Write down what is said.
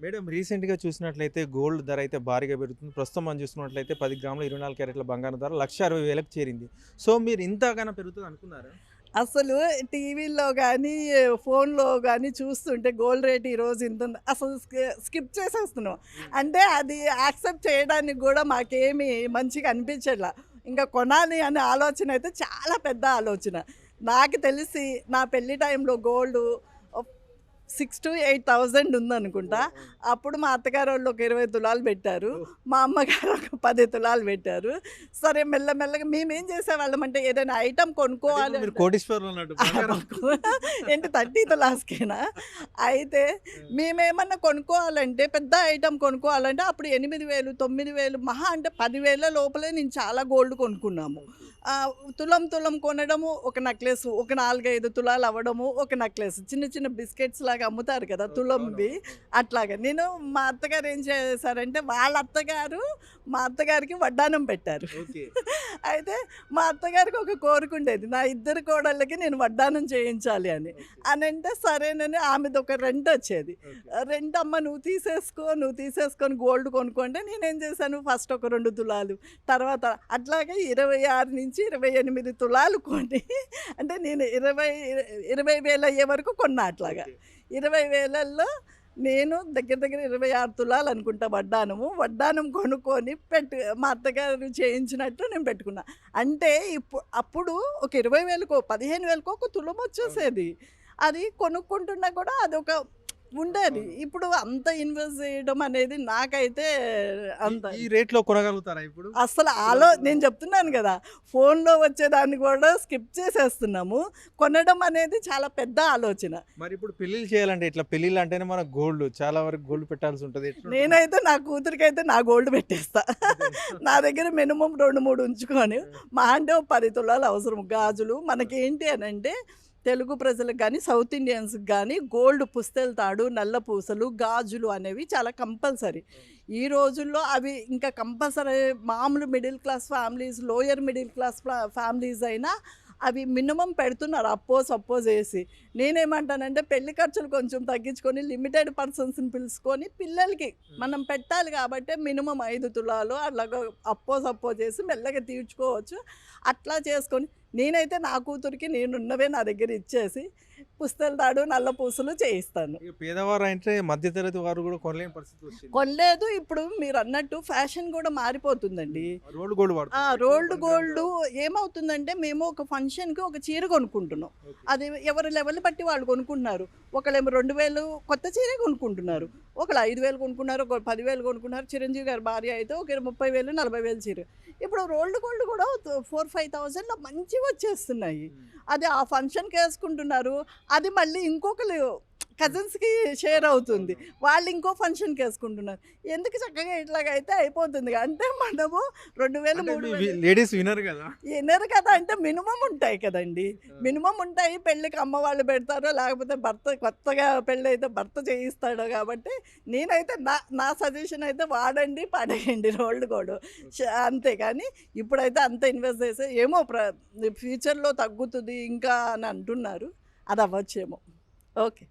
Madam రీసెంట్‌గా చూసినట్లయితే gold ధర అయితే భారీగా పెరుగుతుంది. ప్రస్తుతం మనం చూసుకున్నట్లయితే 10 గ్రాముల 24 క్యారెట్ల బంగారం ధర 1,60,000కి చేరింది. సో, మీరు ఇంతగానం పెరుగుతది అనుకున్నారా? అసలు టీవీల్లో గానీ, ఫోన్‌లో గానీ చూస్తుంటే గోల్డ్ రేట్ ఈరోజు ఇంతుంది. అసలు స్కిప్ చేసేస్తున్నాం. అంటే అది యాక్సెప్ట్ చేయడానికి గూడా మాకేమి మంచిగా అనిపించట్లా. ఇంకా కొనాలి అనే ఆలోచన అయితే చాలా పెద్ద ఆలోచన. నాకు తెలిసి నా పెళ్లి టైంలో గోల్డు 6,000-8,000 ఉందనుకుంటా. అప్పుడు మా అత్తగారోళ్ళు ఒక 20 తులాలు పెట్టారు. మా అమ్మగారు ఒక 10 తులాలు పెట్టారు. సరే మెల్లమెల్లగా మేమేం చేసేవాళ్ళమంటే ఏదైనా ఐటెమ్ కొనుక్కోవాలి మీరు కోటీశ్వరులు అన్నట్టు బంగారం. ఏంటి 30 తులాస్‌కేనా? అయితే మేమేమన్నా కొనుక్కోవాలంటే పెద్ద ఐటెమ్ కొనుక్కోవాలంటే అప్పుడు 8,000, 9,000 మహా అంటే 10,000 లోపలే నేను చాలా గోల్డ్ కొనుక్కున్నాము. తులం కొనడము, ఒక నెక్లెస్, ఒక 4, 5 తులాలు అవ్వడము, ఒక నెక్లెస్. చిన్న చిన్న బిస్కెట్స్ లాగా అమ్ముతారు కదా తులంవి. అట్లాగా నేను మా అత్తగారు ఏం చేశారంటే వాళ్ళ అత్తగారు మా అత్తగారికి వడ్డానం పెట్టారు. ఓకే. అయితే మా అత్తగారికి ఒక కోరిక ఉండేది, నా ఇద్దరు కోడళ్ళకి నేను వడ్డానం చేయించాలి అని. అనంటే సరేనని ఆమెది ఒక రెంట్ వచ్చేది. రెంట్ అమ్మ నువ్వు తీసేసుకొని గోల్డ్ కొనుక్కుంటే నేనేం చేశాను, ఫస్ట్ ఒక 2 తులాలు, తర్వాత అట్లాగే 26-28 తులాలు కొని, అంటే నేను 20,000 అయ్యే వరకు కొన్నా అట్లాగా. 20,000లో నేను దగ్గర దగ్గర 26 తులాలు అనుకుంటా వడ్డానం కొనుక్కొని మా అత్తగారు చేయించినట్టు నేను పెట్టుకున్నా. అంటే అప్పుడు ఒక 20,000కో 15,000కో ఒక తులం వచ్చేసేది. అది కొనుక్కుంటున్నా కూడా అదొక ఉండేది. ఇప్పుడు అంత ఇన్వెస్ట్ చేయడం అనేది నాకైతే అంత ఈ రేట్‌లో కొనగలుగుతారా ఇప్పుడు? అసలు నేను చెప్తున్నాను కదా, ఫోన్‌లో వచ్చేదాన్ని కూడా స్కిప్ చేసేస్తున్నాము. కొనడం అనేది చాలా పెద్ద ఆలోచన. మరి ఇప్పుడు పెళ్ళిళ్ళు చేయాలంటే ఇట్లా పెళ్ళిళ్ళు అంటేనే మనకు గోల్డ్ చాలా వరకు గోల్డ్ పెట్టాల్సి ఉంటది. నేనైతే నా కూతురికైతే నా గోల్డ్ పెట్టేస్తా. నా దగ్గర మినిమం 2, 3 ఉంచుకొని మహా అంటే ఓ 10 తులాలు అవసరం. గాజులు మనకేంటి అనంటే తెలుగు ప్రజలకు కానీ, సౌత్ ఇండియన్స్‌కి కానీ గోల్డ్ పుస్తెల తాడు, నల్ల పూసలు, గాజులు అనేవి చాలా కంపల్సరీ. ఈ రోజుల్లో అవి ఇంకా కంపల్సరీ. మామూలు middle class families, lower middle class families అయినా అవి మినిమం పెడుతున్నారు సప్పో చేసి. నేనేమంటానంటే పెళ్లి ఖర్చులు కొంచెం తగ్గించుకొని లిమిటెడ్ పర్సన్స్ని పిలుచుకొని పిల్లలకి మనం పెట్టాలి కాబట్టి మినిమం 5 తులాలు అట్లాగా సప్పో చేసి మెల్లగా తీర్చుకోవచ్చు. అట్లా చేసుకొని నేనైతే నా కూతురికి నేనున్నవే నా దగ్గర ఇచ్చేసి పుస్తెల తాడు, నల్ల పూసలు చేయిస్తాను. పేదవారు అంటే మధ్యతరగతి వారు కూడా కొనలేని పరిస్థితి వచ్చింది. కొనలేదు. ఇప్పుడు మీరు అన్నట్టు ఫ్యాషన్ కూడా మారిపోతుందండి. రోల్డ్ గోల్డ్ వాడుతున్నారు. రోల్డ్ గోల్డ్ ఏమవుతుందంటే మేము ఒక ఫంక్షన్కి ఒక చీర కొనుక్కుంటున్నాం. అది ఎవరి లెవెల్ బట్టి వాళ్ళు కొనుక్కుంటున్నారు. ఒకళ్ళేమో 2,000 కొత్త చీర కొనుక్కుంటున్నారు, ఒకళ్ళు 5,000 కొనుక్కున్నారు, ఒక 10,000 కొనుక్కున్నారు. చిరంజీవి గారి భార్య అయితే ఒక 30,000, 40,000 చీర. ఇప్పుడు రోల్డ్ గోల్డ్ కూడా 4,000-5,000లో మంచివి వచ్చేస్తున్నాయి. అది ఆ ఫంక్షన్కి వేసుకుంటున్నారు. అది మళ్ళీ ఇంకొకరు కజిన్స్కి షేర్ అవుతుంది, వాళ్ళు ఇంకో ఫంక్షన్కి వేసుకుంటున్నారు. ఎందుకు చక్కగా ఇట్లాగైతే అయిపోతుంది. అంటే మనము 2,000, 3,000 లేడీస్ వినరు కదా. వినరు కదా, అంటే మినిమం ఉంటాయి కదండి. మినిమం ఉంటాయి. పెళ్ళికి అమ్మ వాళ్ళు పెడతారో లేకపోతే భర్త కొత్తగా పెళ్ళి అయితే భర్త చేయిస్తాడో. కాబట్టి నేనైతే నా సజెషన్ అయితే వాడండి, పడేయండి రోల్డ్ గోల్డ్ అంతే. కానీ ఇప్పుడైతే అంత ఇన్వెస్ట్ చేస్తే ఏమో ఫ్యూచర్లో తగ్గుతుంది ఇంకా అని అంటున్నారు. అది అవ్వచ్చేమో. ఓకే.